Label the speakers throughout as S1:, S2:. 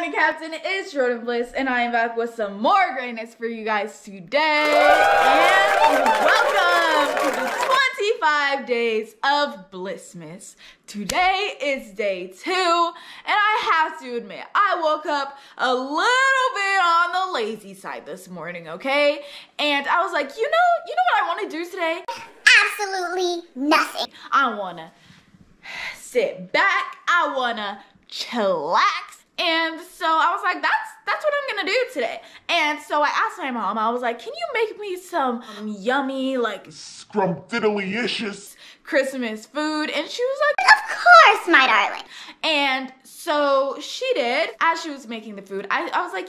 S1: morning, Captain. It's Jordan Bliss, and I am back with some more greatness for you guys today. And welcome to the 25 days of Blissmas. Today is day 2, and I have to admit, I woke up a little bit on the lazy side this morning, okay? And I was like, you know what I want to do today?
S2: Absolutely nothing.
S1: I want to sit back. I want to chillax. And so I was like, that's what I'm gonna do today. And so I asked my mom, I was like, can you make me some yummy, like,
S3: scrumptiddly-icious
S1: Christmas food? And she was like,
S2: Of course, my darling.
S1: and so she did. As she was making the food, I was like,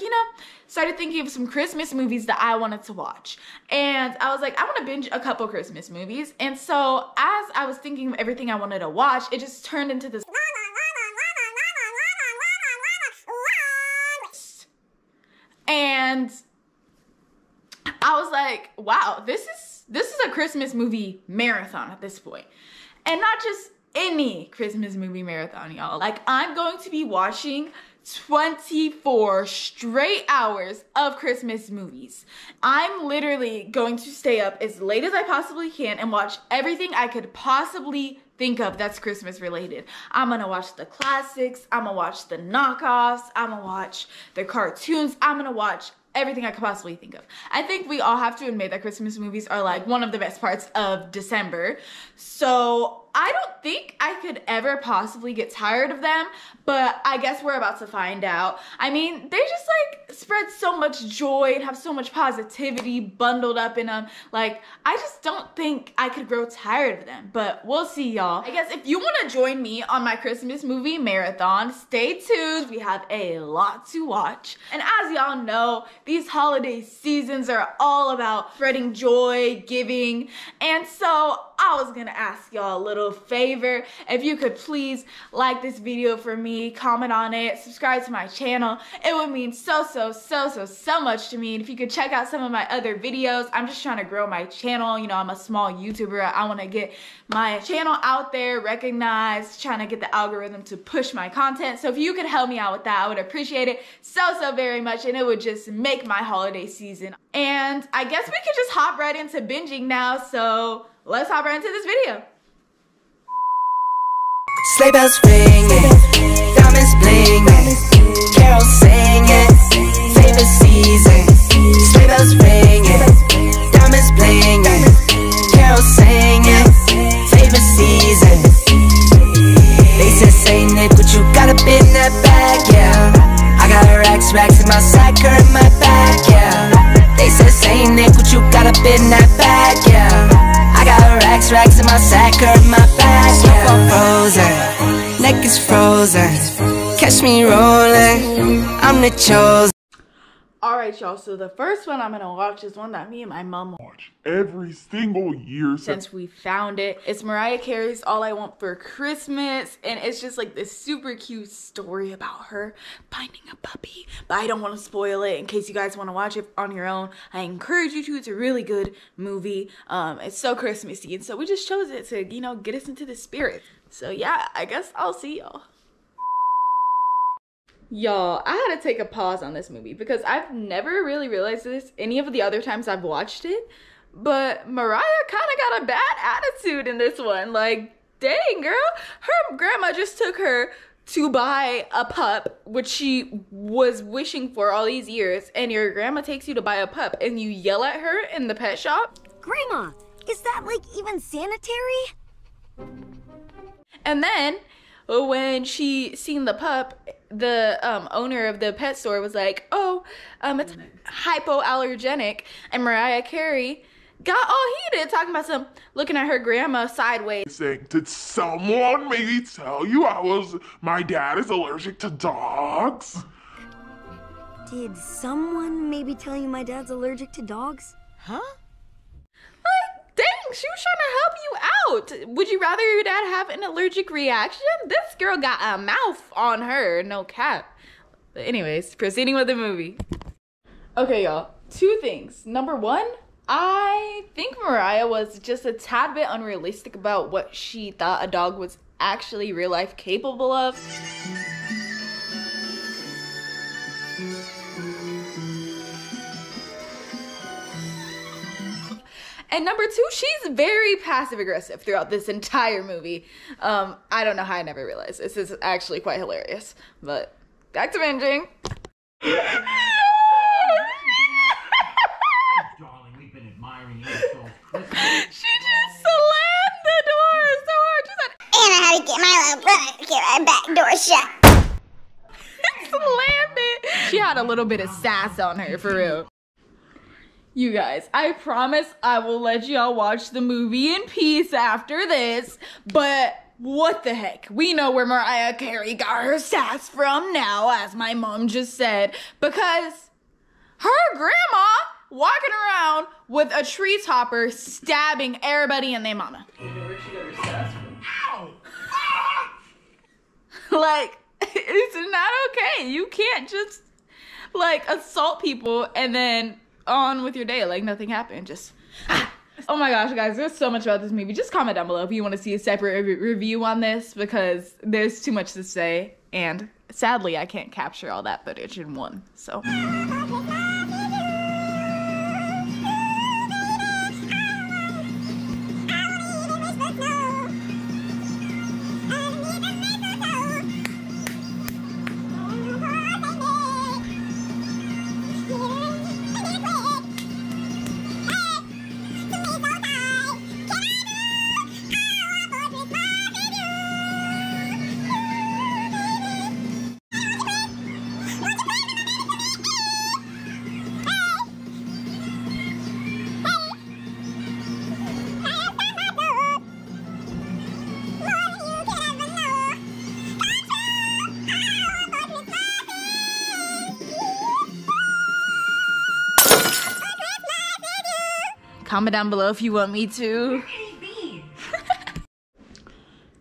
S1: started thinking of some Christmas movies that I wanted to watch. And I was like, I want to binge a couple Christmas movies. And so as I was thinking of everything I wanted to watch, it just turned into this. And I was like, wow, this is a Christmas movie marathon at this point. And not just any Christmas movie marathon, y'all. Like, I'm going to be watching 24 straight hours of Christmas movies. I'm literally going to stay up as late as I possibly can and watch everything I could possibly think of that's Christmas related. I'm gonna watch the classics, I'm gonna watch the knockoffs, I'm gonna watch the cartoons, I'm gonna watch everything I could possibly think of. I think we all have to admit that Christmas movies are like one of the best parts of December. So I don't think I could ever possibly get tired of them, but I guess we're about to find out. I mean, they just like spread so much joy and have so much positivity bundled up in them. Like, I just don't think I could grow tired of them, but we'll see, y'all. I guess if you want to join me on my Christmas movie marathon, stay tuned. We have a lot to watch. And as y'all know, these holiday seasons are all about spreading joy, giving, and so I was gonna ask y'all a little favor. If you could please like this video for me, comment on it, subscribe to my channel. It would mean so much to me. And if you could check out some of my other videos, I'm just trying to grow my channel. You know, I'm a small YouTuber. I want to get my channel out there, recognized, trying to get the algorithm to push my content. So if you could help me out with that, I would appreciate it so very much, and it would just make my holiday season. And I guess we could just hop right into binging now, so let's hop right into this video.
S4: Sleigh bells ringing, diamonds blinging, carols singing, favorite season. Sleigh bells ringing, diamonds blinging, carols singing, favorite season. They said, say Nick, what you got up in that bag, yeah. I got racks in my sack or in my bag, yeah. They said, say Nick, what you got up in that bag, yeah. I got racks in my sack or in my bag, yeah. Frozen, neck is frozen, catch me rolling, I'm the chosen.
S1: Alright, y'all, so the first one I'm gonna watch is one that me and my mom
S3: watch every single year
S1: since we found it. It's Mariah Carey's All I Want for Christmas, and it's just like this super cute story about her finding a puppy. But I don't want to spoil it in case you guys want to watch it on your own. I encourage you to. It's a really good movie. It's so Christmassy, and so we just chose it to, get us into the spirit. So yeah, I guess I'll see y'all. Y'all, I had to take a pause on this movie because I've never really realized this any of the other times I've watched it, but Mariah kind of got a bad attitude in this one. Like, dang, girl, her grandma just took her to buy a pup, which she was wishing for all these years, and your grandma takes you to buy a pup and you yell at her in the pet shop?
S5: Grandma, is that like even sanitary?
S1: And then when she seen the pup, the owner of the pet store was like, oh, it's hypoallergenic, and Mariah Carey got all heated talking about looking at her grandma sideways,
S3: saying, did someone maybe tell you my dad is allergic to dogs?
S5: Did someone maybe tell you my dad's allergic to dogs?
S1: Huh? Like, dang, she was trying to help you out. Would you rather your dad have an allergic reaction? This girl got a mouth on her, no cap. But anyways, proceeding with the movie. Okay, y'all, 2 things. Number 1, I think Mariah was just a tad bit unrealistic about what she thought a dog was actually real life capable of. And number two, she's very passive aggressive throughout this entire movie. I don't know how I never realized this. This is actually quite hilarious. But back to binging.
S6: Darling, we've been admiring you so Christmas.
S1: She just slammed the door so hard. She said,
S2: And I had to get my little brother to get our back door shut.
S1: slammed it. She had a little bit of sass on her, for real. You guys, I promise I will let y'all watch the movie in peace after this, but what the heck? We know where Mariah Carey got her sass from now, as my mom just said, because her grandma walking around with a tree topper stabbing everybody and their mama.
S7: You know where she got her sass from?
S1: Like, it's not okay. You can't just, like, assault people and then on with your day like nothing happened. Just oh my gosh, guys, there's so much about this movie. Just comment down below if you want to see a separate review on this, because there's too much to say, and sadly I can't capture all that footage in one. So comment down below if you want me to.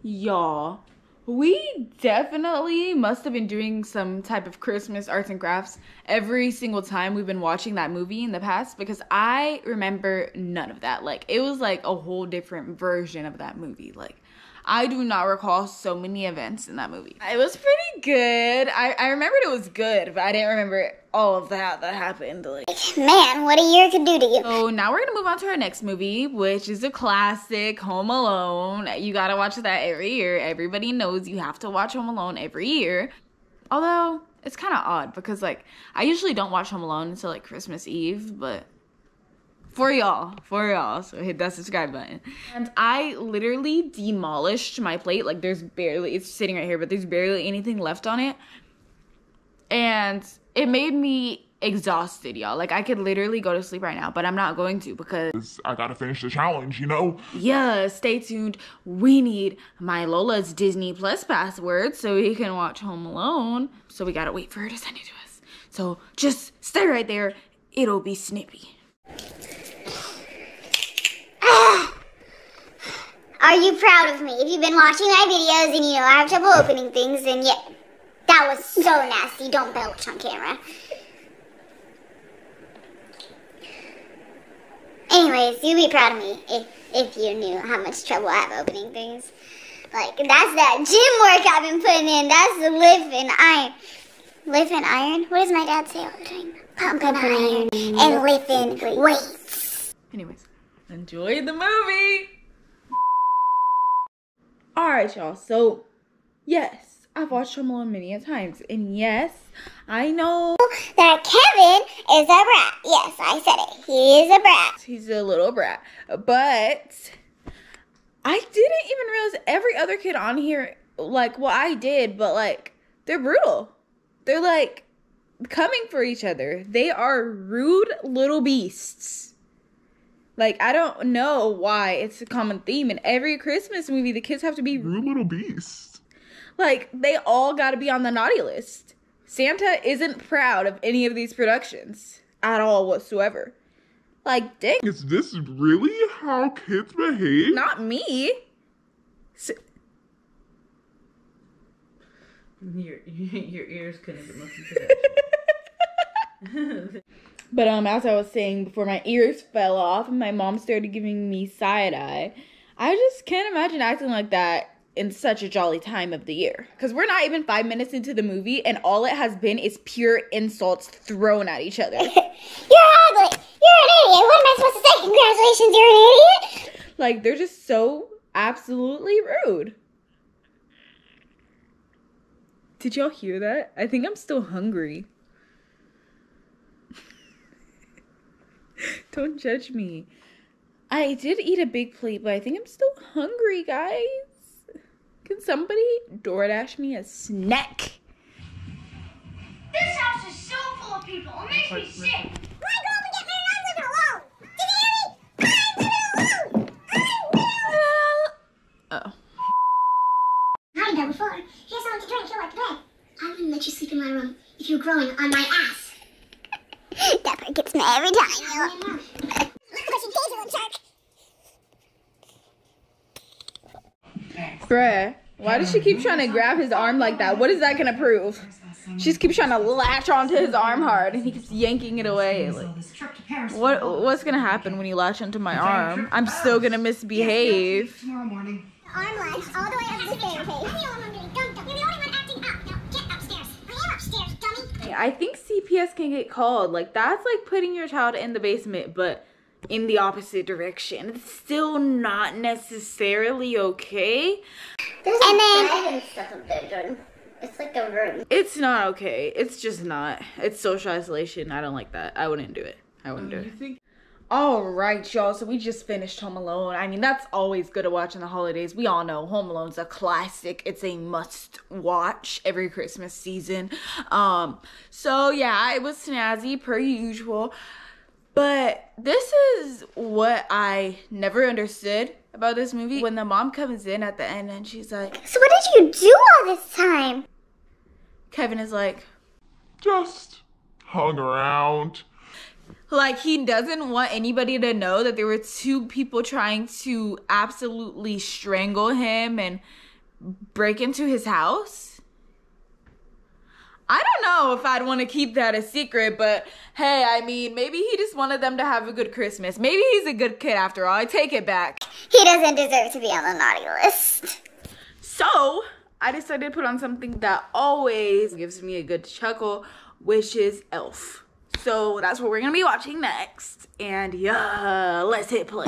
S1: Y'all, we definitely must have been doing some type of Christmas arts and crafts every single time we've been watching that movie in the past, because I remember none of that. Like, it was like a whole different version of that movie. Like, I do not recall so many events in that movie. It was pretty good. I remembered it was good, but I didn't remember all of that happened. Like,
S2: Man, what a year could do to you.
S1: so now we're gonna move on to our next movie, which is a classic, Home Alone. You gotta watch that every year. Everybody knows you have to watch Home Alone every year. Although, it's kind of odd because, like, I usually don't watch Home Alone until, like, Christmas Eve, but for y'all, so hit that subscribe button. And I literally demolished my plate. Like, there's barely, it's sitting right here, but there's barely anything left on it. And it made me exhausted, y'all. Like, I could literally go to sleep right now, but I'm not going to, because
S3: I gotta finish the challenge, you know?
S1: yeah, stay tuned. We need my Lola's Disney Plus password so we can watch Home Alone. So we gotta wait for her to send it to us. So just stay right there. It'll be snippy.
S2: Are you proud of me? If you've been watching my videos and you know I have trouble opening things, then yeah, that was so nasty. Don't belch on camera. Anyways, you'd be proud of me if you knew how much trouble I have opening things. Like, that's that gym work I've been putting in. That's the lift and iron. Lift and iron? What does my dad say all the time? Pumping iron and lifting weights.
S1: Anyways, enjoy the movie. Alright, y'all. So, yes, I've watched Home Alone many a times. And yes, I know
S2: That Kevin is a brat. Yes, I said it. He is a brat.
S1: he's a little brat. But I didn't even realize every other kid on here, like, well, I did, but, like, they're brutal. They're, like, coming for each other. They are rude little beasts. Like, I don't know why it's a common theme. In every Christmas movie, the kids have to be
S3: Rude little beast.
S1: like, they all got to be on the naughty list. Santa isn't proud of any of these productions at all whatsoever. Like, dang,
S3: Is this really how kids behave?
S1: not me.
S7: Your ears couldn't even listen to that.
S1: But as I was saying before, my ears fell off and my mom started giving me side eye. I just can't imagine acting like that in such a jolly time of the year. Because we're not even 5 minutes into the movie and all it has been is pure insults thrown at each other.
S2: You're ugly. You're an idiot. What am I supposed to say? Congratulations, you're an idiot.
S1: Like, they're just so absolutely rude. Did y'all hear that? I think I'm still hungry. Don't judge me. I did eat a big plate, but I think I'm still hungry, guys. Can somebody DoorDash me a snack?
S2: This house is so full of people. It makes me sick. When I grow up and get married, I'm living alone. Did you hear me? I'm living alone.
S1: Oh.
S2: I know before. Here's something to drink. You'll like the bed. I wouldn't let you sleep in my room if you were growing on my ass. That part gets me every time. Look at what you did, little jerk.
S1: Bruh, why does she keep trying to grab his arm like that? What is that gonna prove? She just keeps trying to latch onto his arm hard and he keeps yanking it away. Like, what's gonna happen when you latch onto my arm? I'm still gonna misbehave.
S2: Arm latch all the way up to the staircase. You're the only one acting up. Now get upstairs. I am upstairs, dummy.
S1: I think CPS can get called. Like, that's like putting your child in the basement, but in the opposite direction. It's still not necessarily okay.
S2: There's a bed and stuff up there, Jordan. It's like a room.
S1: It's not okay. It's just not. It's social isolation. I don't like that. I wouldn't do it. I wouldn't do it. All right, y'all. So we just finished Home Alone. I mean, that's always good to watch in the holidays. We all know Home Alone's a classic. It's a must watch every Christmas season. So yeah, it was snazzy per usual. But this is what I never understood about this movie. When the mom comes in at the end and she's like,
S2: So what did you do all this time?
S1: Kevin is like,
S3: Just hung around.
S1: like, he doesn't want anybody to know that there were two people trying to absolutely strangle him and break into his house. I don't know if I'd want to keep that a secret, but hey, I mean, maybe he just wanted them to have a good Christmas. Maybe he's a good kid after all. I take it back.
S2: He doesn't deserve to be on the naughty list.
S1: So, I decided to put on something that always gives me a good chuckle, which is Elf. So, that's what we're going to be watching next. And yeah, let's hit play.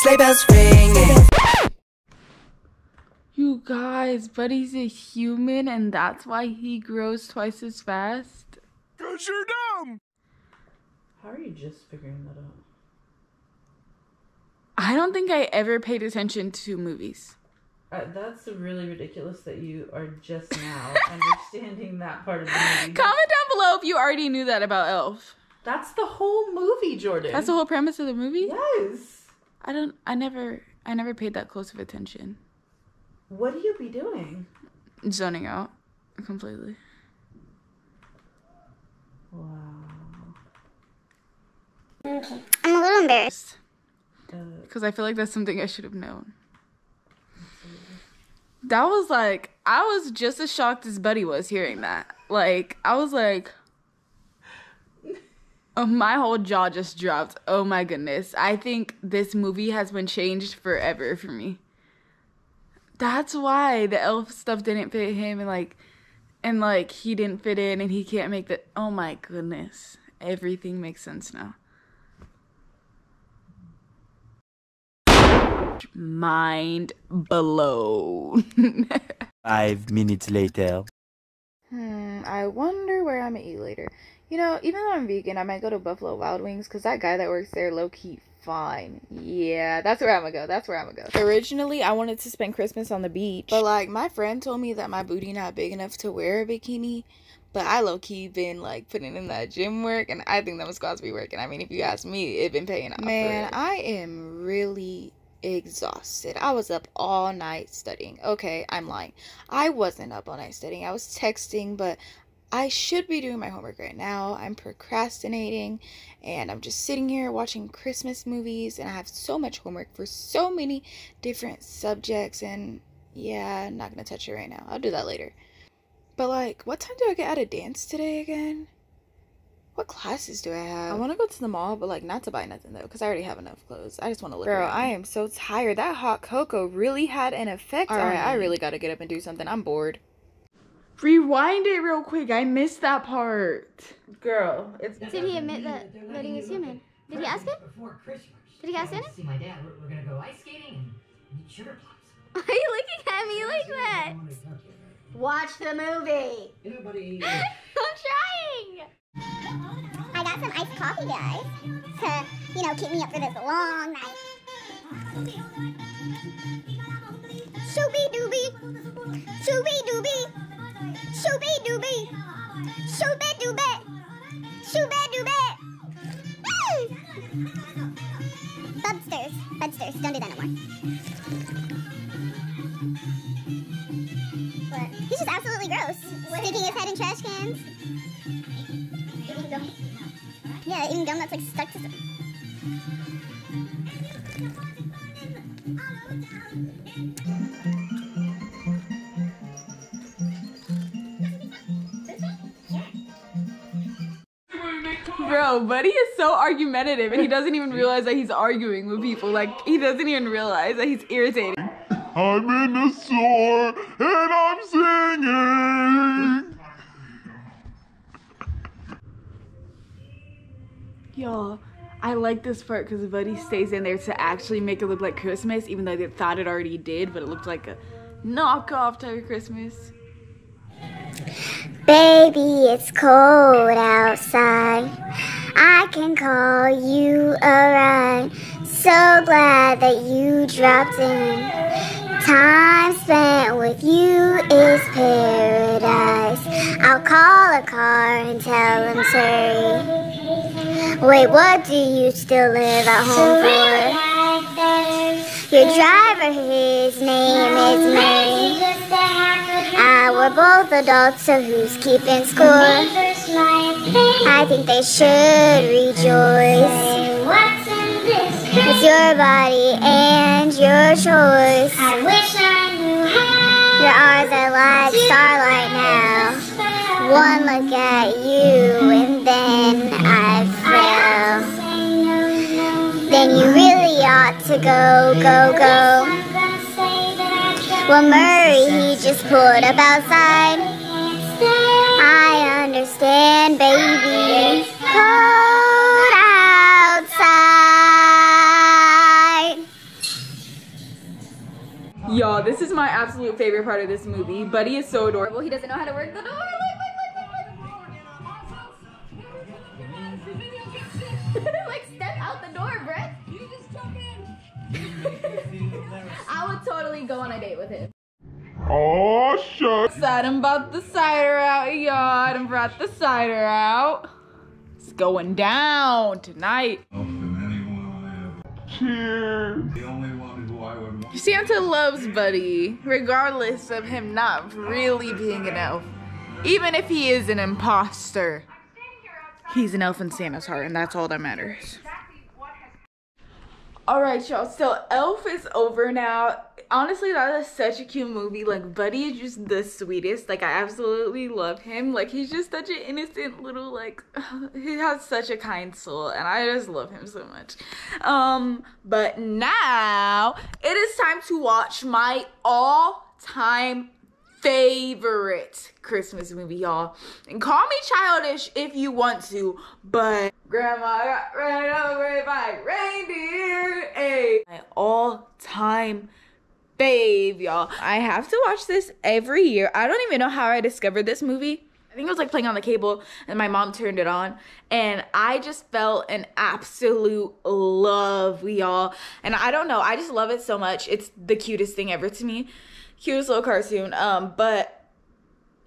S4: Sleigh bells ringing.
S1: You guys, Buddy's a human and that's why he grows twice as fast.
S3: 'Cause you're dumb.
S7: How are you just figuring that out?
S1: I don't think I ever paid attention to movies.
S7: That's really ridiculous that you are just now understanding that part of the movie.
S1: Comment down below if you already knew that about Elf.
S7: That's the whole movie, Jordan.
S1: That's the whole premise of the movie?
S7: Yes.
S1: I never paid that close of attention.
S7: What do you be doing?
S1: Zoning out completely.
S7: Wow.
S2: Okay. I'm a little embarrassed.
S1: Because I feel like that's something I should have known. That was like, I was just as shocked as Buddy was hearing that. Like, I was like, oh, my whole jaw just dropped. Oh my goodness. I think this movie has been changed forever for me. That's why the elf stuff didn't fit him and like he didn't fit in and he can't make the, oh my goodness. Everything makes sense now. Mind blown.
S8: 5 minutes later.
S1: I wonder where I'm gonna eat later. You know, even though I'm vegan, I might go to Buffalo Wild Wings because that guy that works there, low-key fine. Yeah, that's where I'm gonna go. Originally, I wanted to spend Christmas on the beach, but like my friend told me that my booty not big enough to wear a bikini, but I low-key been like putting in that gym work, and I think them squats be working. I mean, if you ask me, it been paying off. Man, I am really exhausted. I was up all night studying. Okay, I'm lying. I wasn't up all night studying. I was texting, but I should be doing my homework right now. I'm procrastinating and I'm just sitting here watching Christmas movies and I have so much homework for so many different subjects and yeah, I'm not gonna touch it right now. I'll do that later. But like, what time do I get out of dance today again? What classes do I have? I want to go to the mall, but like not to buy nothing though, because I already have enough clothes. I just want to look around. I am so tired. That hot cocoa really had an effect on me. Alright, I really got to get up and do something. I'm bored. Rewind it real quick. I missed that part.
S7: Girl, it's...
S2: Did he admit that he was human? Did he ask him?
S6: Before Christmas.
S2: Did he ask him?
S6: See my dad. We're gonna go ice skating and eat sugar plums.
S2: Why are you looking at me like that? Watch the movie.
S6: You know, buddy.
S2: I'm trying. I got some iced coffee, guys, to, you know, keep me up for this long night. Shooby dooby, shooby dooby, shooby dooby, shooby dooby, shooby dooby. Budsters, budsters, don't do that no more. What? He's just absolutely gross. Sticking his head in trash cans. Eating gum. Yeah, eating gum that's like stuck to some.
S1: Bro, Buddy is so argumentative and he doesn't even realize that he's arguing with people. Like, he doesn't even realize that he's irritating.
S3: I'm in the store and I'm singing.
S1: Y'all, I like this part because Buddy stays in there to actually make it look like Christmas, even though they thought it already did, but it looked like a knockoff type of Christmas.
S2: Baby, it's cold outside. I can call you a ride. So glad that you dropped in. Time spent with you is paradise. I'll call a car and tell him to hurry. Wait, what do you still live at home for? Your driver, his name is Mary. We're both adults, so who's keeping score? I think they should rejoice. It's your body and your choice. I wish I knew how. Your eyes are like starlight now. One look at you and then I fell. Then you really ought to go, go, go. Well, Murray, he just pulled up outside. I understand, baby. Cold outside.
S1: Y'all, this is my absolute favorite part of this movie. Buddy is so adorable. He doesn't know how to work the door. Like, step out the door, Brett. You just jump in. I would totally go on a date with him.
S3: Oh, shucks.
S1: I done brought the cider out, y'all. I done brought the cider out. It's going down tonight.
S3: Cheers.
S1: Santa loves Buddy, regardless of him not really being an elf. Even if he is an imposter, he's an elf in Santa's heart, and that's all that matters. Alright, y'all, so Elf is over now. Honestly, that is such a cute movie. Like, Buddy is just the sweetest. Like, I absolutely love him. Like, he's just such an innocent little, like, he has such a kind soul, and I just love him so much. But now, it is time to watch my all-time favorite Christmas movie, y'all. And call me childish if you want to, but Grandma got ran over by reindeer. Hey, my all-time fave, y'all. I have to watch this every year. I don't even know how I discovered this movie. I think it was like playing on the cable and my mom turned it on and I just felt an absolute love, y'all. And I don't know, I just love it so much. It's the cutest thing ever to me. Cutest little cartoon. But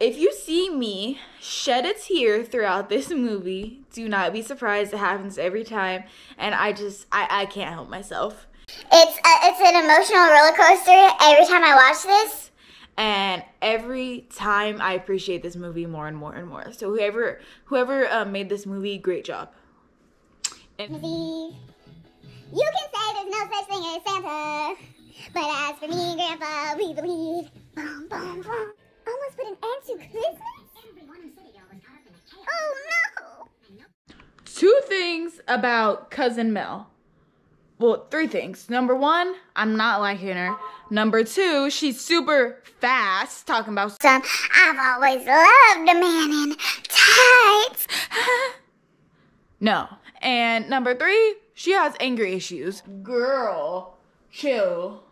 S1: if you see me shed a tear throughout this movie, do not be surprised. It happens every time. And I can't help myself.
S2: It's an emotional roller coaster every time I watch this.
S1: And every time I appreciate this movie more and more and more. So whoever made this movie, great job. And
S2: you can say there's no such thing as Santa. But as for me and Grandpa, we believe. Boom, boom, boom. Almost put an end to Christmas? Oh no!
S1: about Cousin Mel. Well, 3 things. Number 1, I'm not liking her. Number 2, she's super fast, talking about
S2: Son, I've always loved a man in tights.
S1: No. And number 3, she has anger issues. Girl, chill.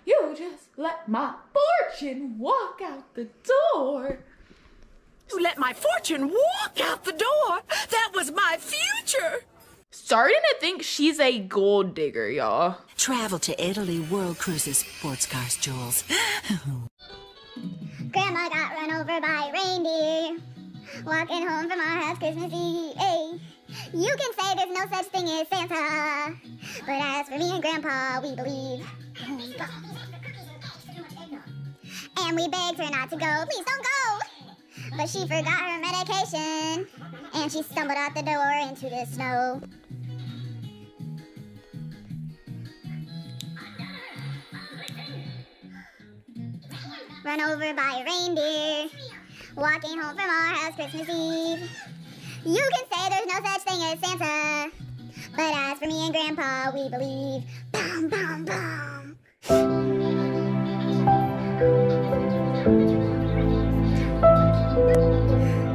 S1: You just let my fortune walk out the door.
S9: You let my fortune walk out the door. That was my future.
S1: Starting to think she's a gold digger, y'all.
S9: Travel to Italy, World Cruises, sports cars, Jules.
S2: Grandma got run over by a reindeer, walking home from our house Christmas Eve. Hey, you can say there's no such thing as Santa, but as for me and Grandpa, we believe. And we begged her not to go, please don't go. But she forgot her medication, and she stumbled out the door into the snow. Run over by a reindeer, walking home from our house Christmas Eve. You can say there's no such thing as Santa, but as for me and Grandpa, we believe. Boom, boom, boom.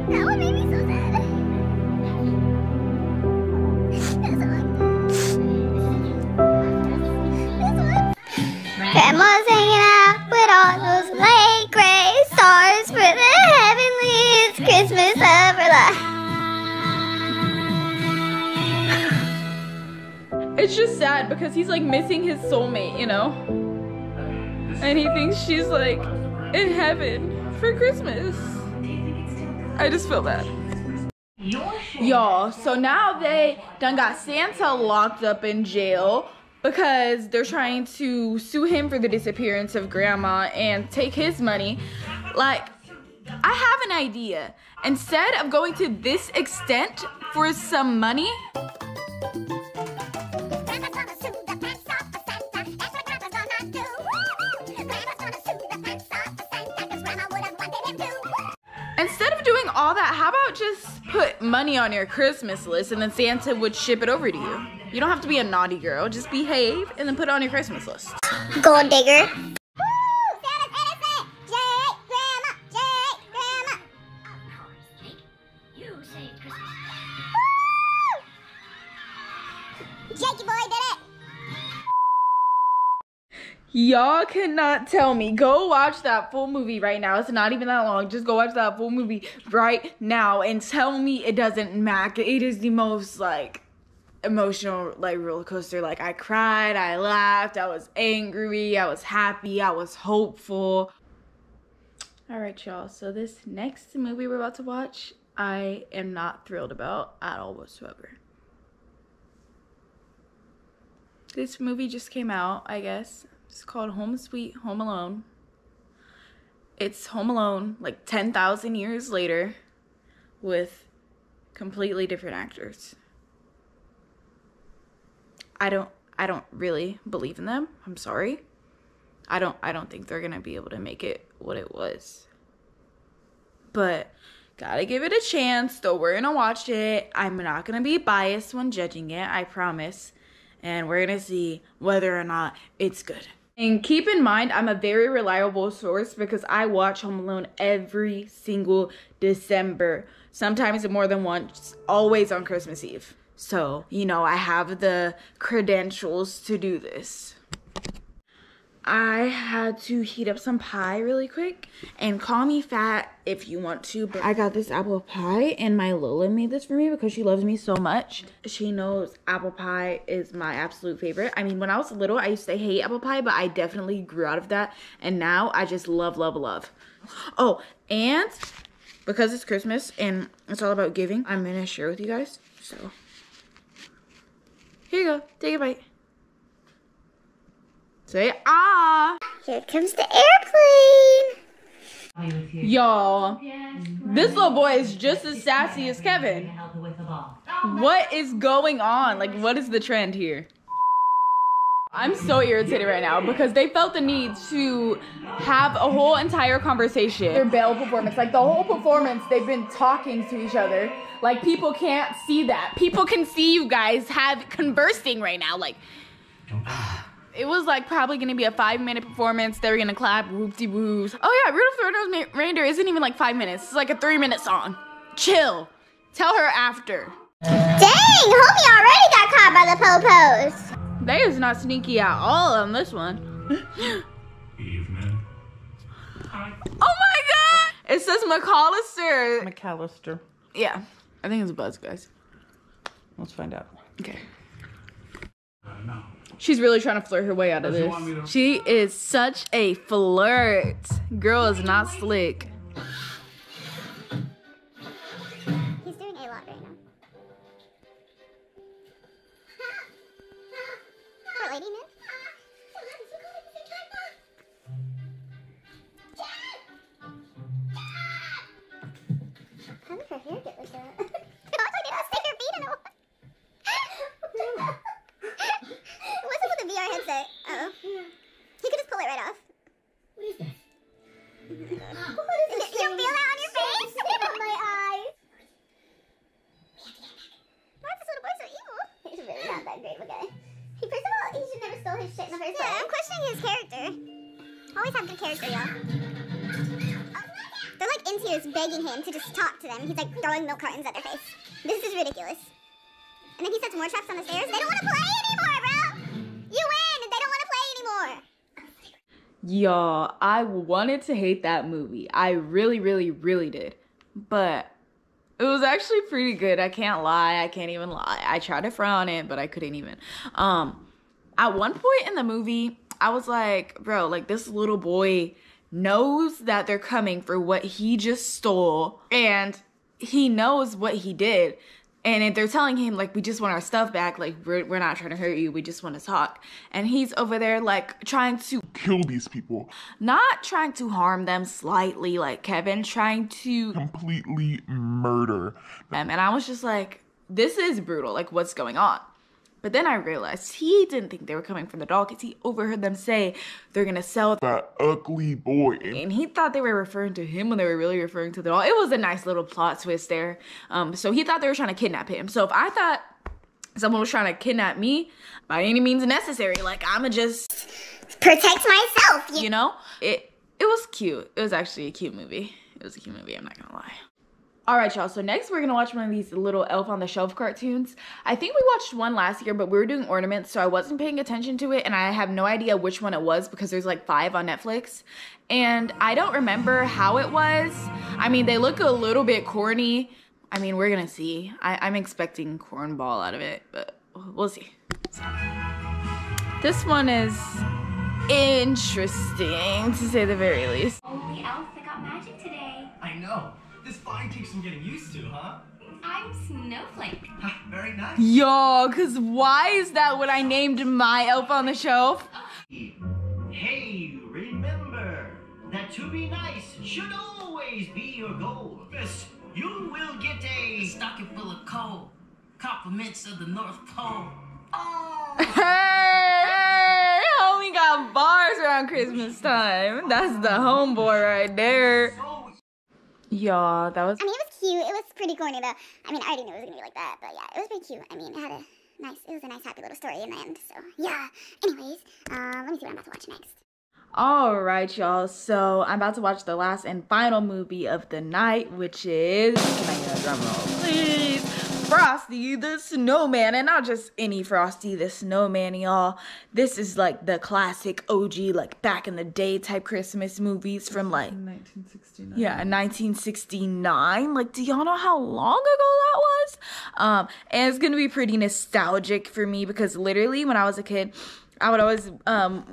S2: That one made me so sad. This one. Grandma's hanging out with all those light gray stars for the heavenliest Christmas of her life.
S1: It's just sad because he's like missing his soulmate, you know? And he thinks she's like in heaven for Christmas. I just feel bad. Y'all, so now they done got Santa locked up in jail because they're trying to sue him for the disappearance of Grandma and take his money. Like, I have an idea. Instead of going to this extent for some money, instead of doing all that, how about just put money on your Christmas list and then Santa would ship it over to you? You don't have to be a naughty girl. Just behave and then put it on your Christmas list.
S2: Gold digger. Woo! Santa's innocent! Jake, Grandma! Jake, Grandma!
S6: You saved Christmas.
S2: Woo! Jakey boy did it!
S1: Y'all cannot tell me. Go watch that full movie right now. It's not even that long. Just go watch that full movie right now and tell me it doesn't matter. It is the most like emotional like roller coaster. Like I cried, I laughed, I was angry, I was happy, I was hopeful. All right, y'all. So this next movie we're about to watch, I am not thrilled about at all whatsoever. This movie just came out, I guess. It's called Home Sweet Home Alone. It's Home Alone like 10,000 years later with completely different actors. I don't really believe in them. I'm sorry. I don't think they're gonna be able to make it what it was. But gotta give it a chance. So we're gonna watch it. I'm not gonna be biased when judging it, I promise. And we're gonna see whether or not it's good. And keep in mind, I'm a very reliable source because I watch Home Alone every single December. Sometimes more than once, always on Christmas Eve. So, you know, I have the credentials to do this. I had to heat up some pie really quick, and call me fat if you want to, but I got this apple pie and my Lola made this for me because she loves me so much. She knows apple pie is my absolute favorite. I mean, when I was little, I used to hate apple pie, but I definitely grew out of that, and now I just love, love, love. Oh, and because it's Christmas and it's all about giving, I'm gonna share with you guys, so here you go, take a bite. Say ah!
S2: Here comes the airplane!
S1: Y'all, this little boy is just as sassy as Kevin. What is going on? Like, what is the trend here? I'm so irritated right now because they felt the need to have a whole entire conversation. Their bell performance, like the whole performance, they've been talking to each other. Like people can't see that. People can see you guys conversing right now. Like, it was like probably gonna be a 5-minute performance. They were gonna clap, whoop-de-woos. Oh yeah, Rudolph the Red-Nosed Reindeer isn't even like 5 minutes. It's like a 3-minute song. Chill. Tell her after.
S2: Dang, homie already got caught by the popos.
S1: They is not sneaky at all on this one.
S3: Evening.
S1: Oh my god! It says McAllister.
S7: McAllister.
S1: Yeah, I think it's a buzz, guys.
S7: Let's find out.
S1: Okay.
S3: No.
S1: She's really trying to flirt her way out of this. She is such a flirt. Girl is not slick.
S2: He's doing a lot right now. Poor lady, man. How did her hair get like that? I did not stick her feet in a What's up with the VR headset? Uh-oh. He could just pull it right off.
S6: What is that?
S2: You feel that on your face? On my eyes. Why is this little boy so evil? He's really not that great of a guy. First of all, he should never stole his shit in the first place. I'm questioning his character. Always have good character, y'all. They're like in tears begging him to just talk to them. He's like throwing milk cartons at their face. This is ridiculous. And then he sets more traps on the stairs. They don't want to play anymore, bro! You win! They don't want to play anymore!
S1: Y'all, I wanted to hate that movie. I really, really, really did. But it was actually pretty good. I can't lie. I can't even lie. I tried to frown on it, but I couldn't even. At one point in the movie, I was like, bro, like this little boy knows that they're coming for what he just stole. And he knows what he did. And if they're telling him, like, we just want our stuff back. Like, we're not trying to hurt you. We just want to talk. And he's over there, like, trying to
S3: Kill these people.
S1: not trying to harm them slightly, like Kevin, trying to
S3: Completely murder.
S1: them. And I was just like, this is brutal. Like, what's going on? But then I realized he didn't think they were coming from the doll because he overheard them say they're going to sell.
S3: That ugly boy.
S1: And he thought they were referring to him when they were really referring to the doll. It was a nice little plot twist there. So he thought they were trying to kidnap him. So if I thought someone was trying to kidnap me by any means necessary, like, I'ma just
S2: Protect myself!
S1: you know, it was cute. It was actually a cute movie. It was a cute movie, I'm not gonna lie. All right, y'all, so next we're gonna watch one of these little Elf on the Shelf cartoons. I think we watched one last year, but we were doing ornaments, so I wasn't paying attention to it, and I have no idea which one it was because there's like 5 on Netflix, and I don't remember how it was. I mean, they look a little bit corny. I mean, we're gonna see. I'm expecting cornball out of it, but we'll see. This one is interesting, to say the very least.
S10: Only elf that got magic today.
S11: I know. This body takes some getting used to, huh?
S10: I'm Snowflake.
S11: Very nice.
S1: Yo, cause why is that what I named my Elf on the Shelf?
S11: Hey, remember that to be nice should always be your goal. Miss, you will get a
S6: Stocking full of coal. Compliments of the North Pole.
S11: Oh!
S1: Hey, homie got bars around Christmas time. That's the homeboy right there. Y'all, that was...
S2: I mean, it was cute. It was pretty corny, though. I mean, I already knew it was gonna be like that, but yeah, it was pretty cute. I mean, it was a nice, happy little story in the end, so yeah. Anyways, let me see what I'm about to watch next.
S1: All right, y'all. So I'm about to watch the last and final movie of the night, which is... Can I get a drum roll, please? Frosty the Snowman, and not just any Frosty the Snowman, y'all. This is like the classic OG, like back in the day type Christmas movies from like
S7: 1969.
S1: Yeah, 1969. Like, do y'all know how long ago that was? And it's gonna be pretty nostalgic for me because literally when I was a kid, I would always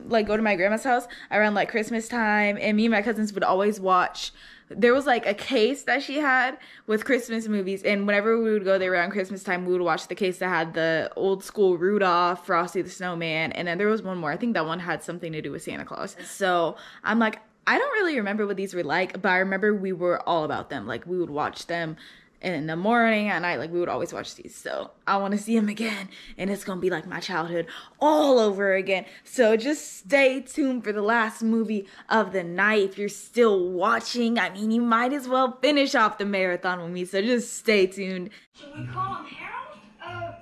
S1: like go to my grandma's house around like Christmas time, and me and my cousins would always watch. There was like a case that she had with Christmas movies, and whenever we would go there around Christmas time, we would watch the case that had the old school Rudolph, Frosty the Snowman, and then there was one more. I think that one had something to do with Santa Claus. So I'm like, I don't really remember what these were like, but I remember we were all about them. Like, we would watch them in the morning, at night, like we would always watch these. So I want to see him again, and it's gonna be like my childhood all over again. So just stay tuned for the last movie of the night. If you're still watching, I mean, you might as well finish off the marathon with me, so just stay tuned.
S10: Should we call him Harold? How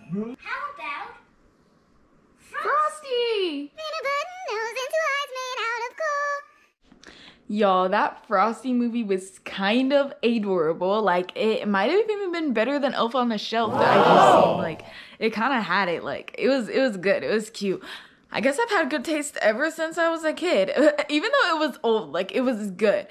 S10: about
S1: Frosty!
S2: Peanut butter nose and 2 eyes made out of coal.
S1: Y'all, that Frosty movie was kind of adorable. Like, it might have even been better than Elf on the Shelf that I just seen. Like, it kind of had it. Like, it was good. It was cute. I guess I've had good taste ever since I was a kid. Even though it was old, like, it was good.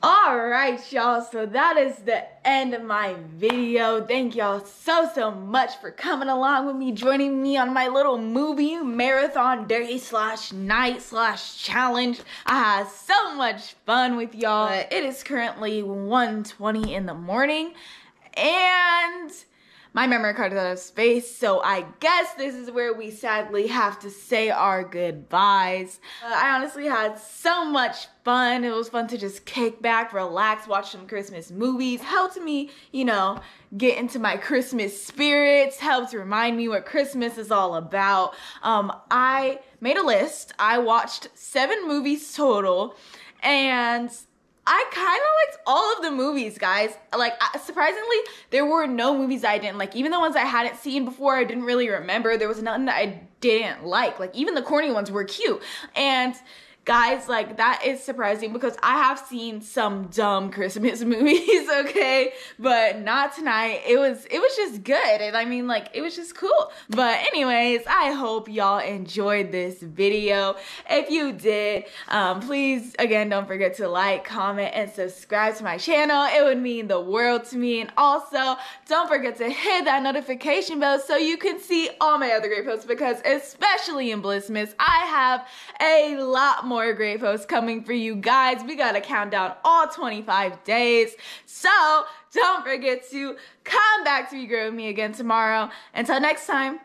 S1: Alright, y'all, so that is the end of my video. Thank y'all so much for coming along with me, joining me on my little movie marathon day/night/challenge. I had so much fun with y'all. It is currently 1:20 in the morning, and my memory card is out of space, so I guess this is where we sadly have to say our goodbyes. I honestly had so much fun. It was fun to just kick back, relax, watch some Christmas movies. Helped me, you know, get into my Christmas spirits, helped remind me what Christmas is all about. I made a list. I watched 7 movies total, and I kind of liked all of the movies, guys. Like, surprisingly, there were no movies I didn't like. Even the ones I hadn't seen before, I didn't really remember. There was nothing that I didn't like. Like, even the corny ones were cute. And guys, like, that is surprising because I have seen some dumb Christmas movies, okay? But not tonight. It was just good. And I mean, like, it was just cool. But anyways, I hope y'all enjoyed this video. If you did, please, again, don't forget to like, comment, and subscribe to my channel. It would mean the world to me. And also, don't forget to hit that notification bell so you can see all my other great posts, because especially in Blissmas, I have a lot more great posts coming for you guys. We gotta count down all 25 days. So don't forget to come back to be great with me again tomorrow. Until next time.